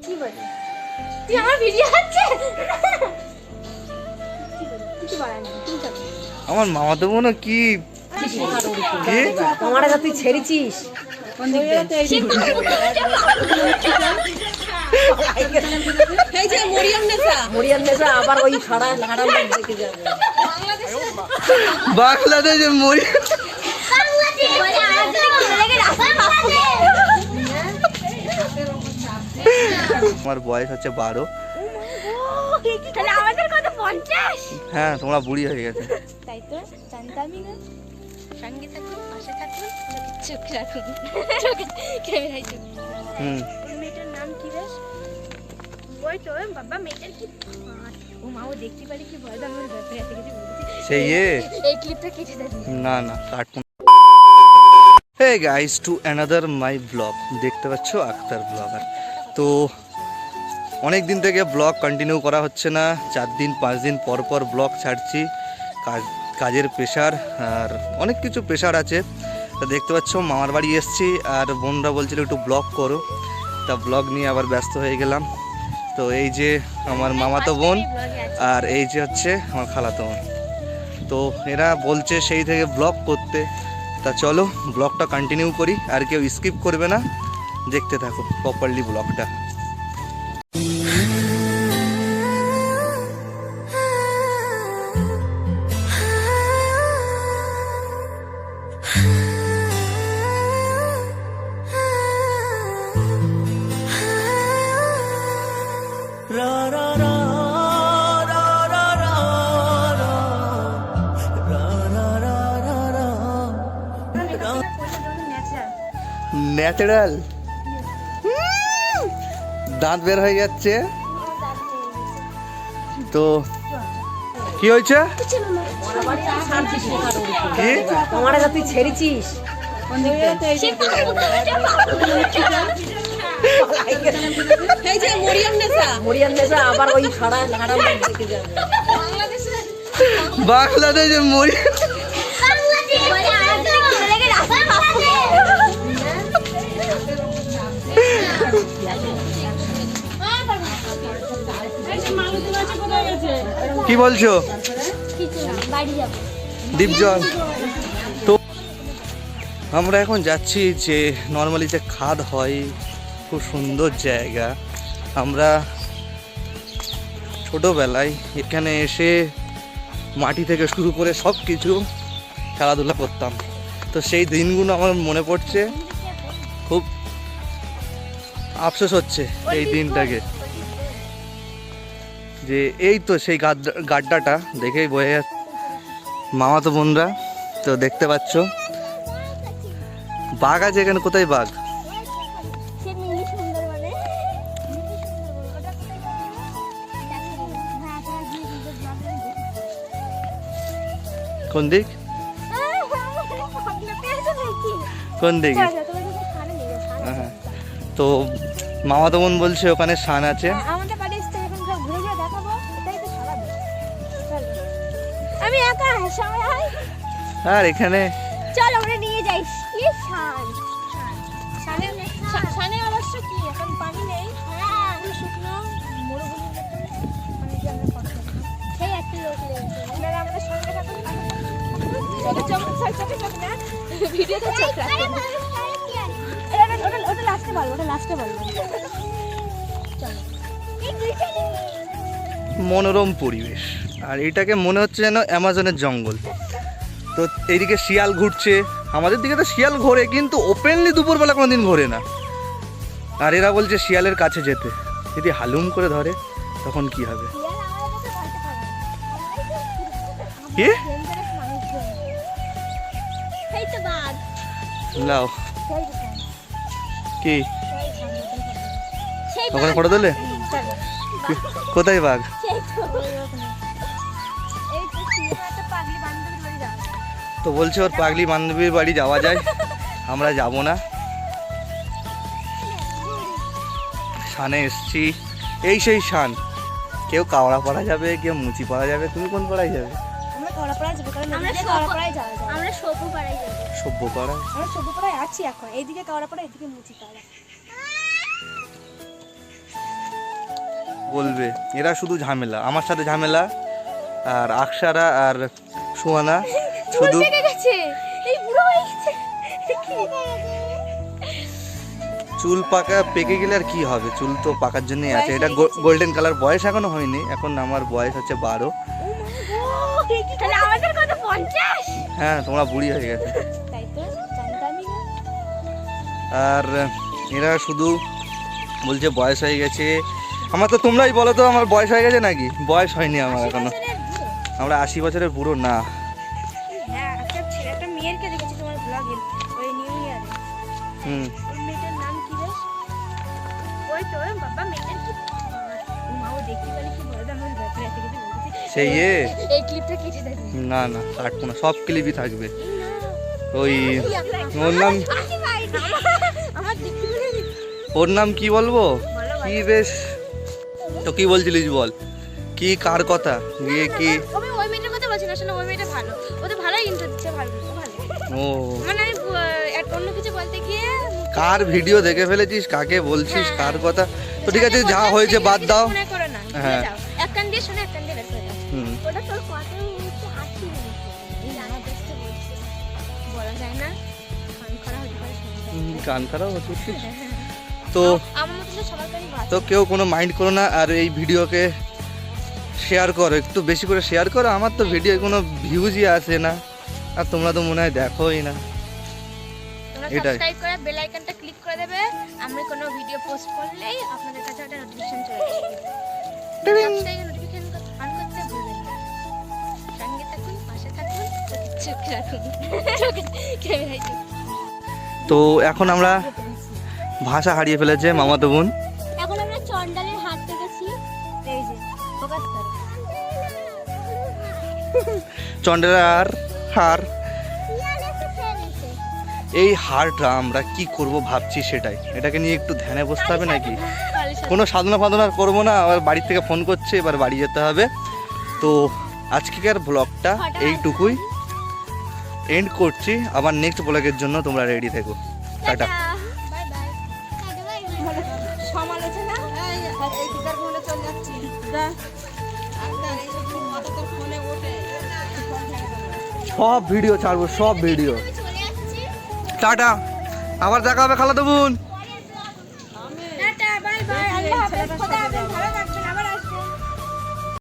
কি বলে তুই আমার ভিডিও হচ্ছে কিছু বলার নেই আমার মামা তো মনে কি তোমার কাছে তুই ছেড়েছিস মরিয়াম নেশা আবার ওই ছাড়া লাড়া দেখে যাবে বাংলাদেশে মরি আমার বয়স হচ্ছে 12। আমাদের কত 50? হ্যাঁ তোমরা বুড়ি হয়ে গেছে। তাই তো জানতামই না। সঙ্গে থাকুন, পাশে থাকুন, চোখ রাখুন। ক্যামেরায় চোখ। ওই মেয়েটার নাম কি রে? ওই তো বাবা মেয়েটার কি ও মাও দেখতে পারে কি ভয় আমার ব্যাপারে এসে কিছু বলছি। সেই এই ক্লিপটা কেটে দেন। না না কাটুন। Hey guys to another my blog. দেখতে পাচ্ছ আক্তার ব্লগার। তো অনেক দিন থেকে ব্লগ কন্টিনিউ করা হচ্ছে না, 4 দিন 5 দিন পর পর ব্লগ ছাড়ছি। কাজের প্রেশার আর অনেক কিছু প্রেশার আছে। তা দেখতে পাচ্ছ মামার বাড়ি এসেছি আর বোনরা বলছিল একটু ব্লগ করো, তা ব্লগ নিয়ে আবার ব্যস্ত হয়ে গেলাম। তো এই যে আমার মামাতো বোন আর এই যে হচ্ছে আমার খালাতো বোন। তো এরা বলছে সেই থেকে ব্লগ করতে, তা চলো ব্লগটা কন্টিনিউ করি, আর কেউ স্কিপ করবে না, দেখতে থাকো প্রপারলি ব্লগটা। ন্যাচারাল দাঁত বের হয়ে যাচ্ছে। তো কি হয়েছে কি তোমার কাছে তুই ছেড়েছিস মরিয়াম নেশা আবার ওই ছাড়া লাড়া দেখে যাবে বাংলাদেশে মরি কি বলছো দীপজল? তো আমরা এখন যাচ্ছি যে নর্মালি যে খাদ হয়, খুব সুন্দর জায়গা। আমরা ছোটোবেলায় এখানে এসে মাটি থেকে শুরু করে সব কিছু খেলাধুলা করতাম। তো সেই দিনগুলো আমার মনে পড়ছে, খুব আফসোস হচ্ছে এই দিনটাকে, যে এই তো সেই গাড্ডাটা দেখেই বোঝা যাচ্ছে। মামাতো বোনরা তো দেখতে পাচ্ছ বাঘ আছে এখানে। কোথায় বাঘ? কোন দিক কোন দিকে? তো মামাতো বোন বলছে ওখানে শান আছে। আমি একা সবাই আর এখানে চল আমরা নিয়ে যাই। কি শান শানে অবশ্য কি এখন পানি নেই, হ্যাঁ শুকনো মরুভূমি মানে কি আমরা কষ্ট সেই একটা লোক লেগেছে। আপনারা আমাদের সঙ্গে থাকুন, চোখ না ভিডিওতে চোখ রাখুন। ওটা লাস্টে বলবো, ওটা লাস্টে বলবো। চলো এই দুইটা মনোরম পরিবেশ, আর এটাকে মনে হচ্ছে যেন অ্যামাজনের জঙ্গল। তো এইদিকে শিয়াল ঘুরছে, আমাদের দিকে তো শিয়াল ঘোরে কিন্তু ওপেনলি দুপুরবেলা কোনোদিন ঘোরে না। আর এরা বলছে শিয়ালের কাছে যেতে, যদি হালুম করে ধরে তখন কি হবে? কি লাও কি ওখানে ফটো তোলে? কোথায় বাঘ? তো বলছে ওর পাগলি বান্ধবীর বাড়ি যাওয়া যায়, আমরা যাব না। শানে এসছি, এই সেই শান। কেউ কাওড়া পাড়া যাবে, কেউ মুচি পাড়া যাবে। তুমি কোন পাড়ায় যাবে? আমরা কাওড়াপাড়ায় যাব, কারণ আমরা কাওড়াপাড়ায় যাওয়া যায়। আমরা সভ্যপাড়ায় যাব। সভ্যপাড়া? আমরা সভ্যপাড়ায় আছি এখন। এইদিকে কাওড়াপাড়া, এদিকে মুচিপাড়া। বলবে, এরা শুধু ঝামেলা, আমার সাথে ঝামেলা। আর আকসারা আর সোহানা শুধু এই বুড়ো হয়ে গেছে। চুল পাকা পেকে গেলে আর কি হবে, চুল তো পাকার জন্যই আছে। এটা গোল্ডেন কালার, বয়স এখনো হয়নি, এখন আমার বয়স হচ্ছে 12। তাহলে আমাদের কত 50? হ্যাঁ তোমরা বুড়ি হয়ে গেছে। তাই তো জানতামই না। আর এরা শুধু বলছে বয়স হয়ে গেছে। আমার তো তোমরাই বলো তো আমার বয়স হয়ে গেছে নাকি? বয়স হয়নি আমার এখনো, আমরা 80 বছরের বুড়ো না। হ্যাঁ একটা মেয়েরকে দেখেছি তোমার ব্লগে ওই নিউ ইয়ারে। হুম, ওই মেয়েটার নাম কি বেশ? ওই তো বাবা মেয়েটার কি মাও দেখতে পারি কি বড় আমার ব্যাপারে এত কিছু বলছি। সেই এই ক্লিপটা কেটে দেবে। না না কাটবো না, সব ক্লিপই থাকবে। ওই ওর নাম, আমার দেখতে পারি। ওর নাম কি বলবো, কি বেশ, তো কি বলছিলিস বল, কি কার কথা গিয়ে কি? আমি ওই মেয়েটার কথা বলছি না, আসলে ওই মেয়েটা ভালো, ও তো ভালোই ইন্টার দিচ্ছে, ভালো ভালো। ও মানে আমি অন্য কিছু বলতে গিয়ে কার ভিডিও দেখে ফেলেছিস, কাকে বলছিস, কার কথা? তো ঠিক আছে, যা হয়েছে বাদ দাও। মনে করো না, হ্যাঁ। যাও এক কান দিয়ে শুনে এক কান দিয়ে বের করে দাও। হুম, ওটা তোর কথা হচ্ছে 80 মিনিট। এই জানা দেখতে বলছি, বলা যায় না, কান খারাপ হতে পারে শুনতে। কান খারাপ হচ্ছে। তো আমার মতো তো সবার কাছে বাদ। তো কেউ কোনো মাইন্ড করো না, আর এই ভিডিওকে শেয়ার করো, একটু বেশি করে শেয়ার করো। আমার তো ভিডিও কোনো ভিউজই আসে না, আর তোমরা তো মনে হয় দেখোই না। তোমরা এটাই। সাবস্ক্রাইব করে বেল আইকনটা ক্লিক করে দেবে, আমরা কোনো ভিডিও পোস্ট করলেই আপনাদের কাছে একটা নোটিফিকেশন চলে আসবে। সাবস্ক্রাইব নোটিফিকেশন অন করতে ভুলবেন না। সঙ্গে থাকুন, পাশে থাকুন, চোখ রাখুন, ক্যামেরায় চোখ। তো এখন আমরা ভাষা হারিয়ে ফেলেছে মামাতো বোন। এখন আমরা চন্ডালের হাত দেখেছি, এই যে ফোকাস করো। চন্ডালার হার, এই হারটা আমরা কি করব ভাবছি, সেটাই, এটাকে নিয়ে একটু ধ্যানে বসতে হবে নাকি? কোনো সাধনা ফাধনা আর করবো না, আবার বাড়ি থেকে ফোন করছে, এবার বাড়ি যেতে হবে। তো আজকের ব্লগটা এইটুকুই এন্ড করছি, আবার নেক্সট ব্লগের জন্য তোমরা রেডি থেকো। টাটা। Bye bye. সমালোচনা এই দিদার ফোনে চলে যাচ্ছি। ফোনে ওঠে সব ভিডিও ছাড়বো, সব ভিডিও। চলে যাচ্ছি। টাটা, আবার দেখা হবে খালাতো বোন।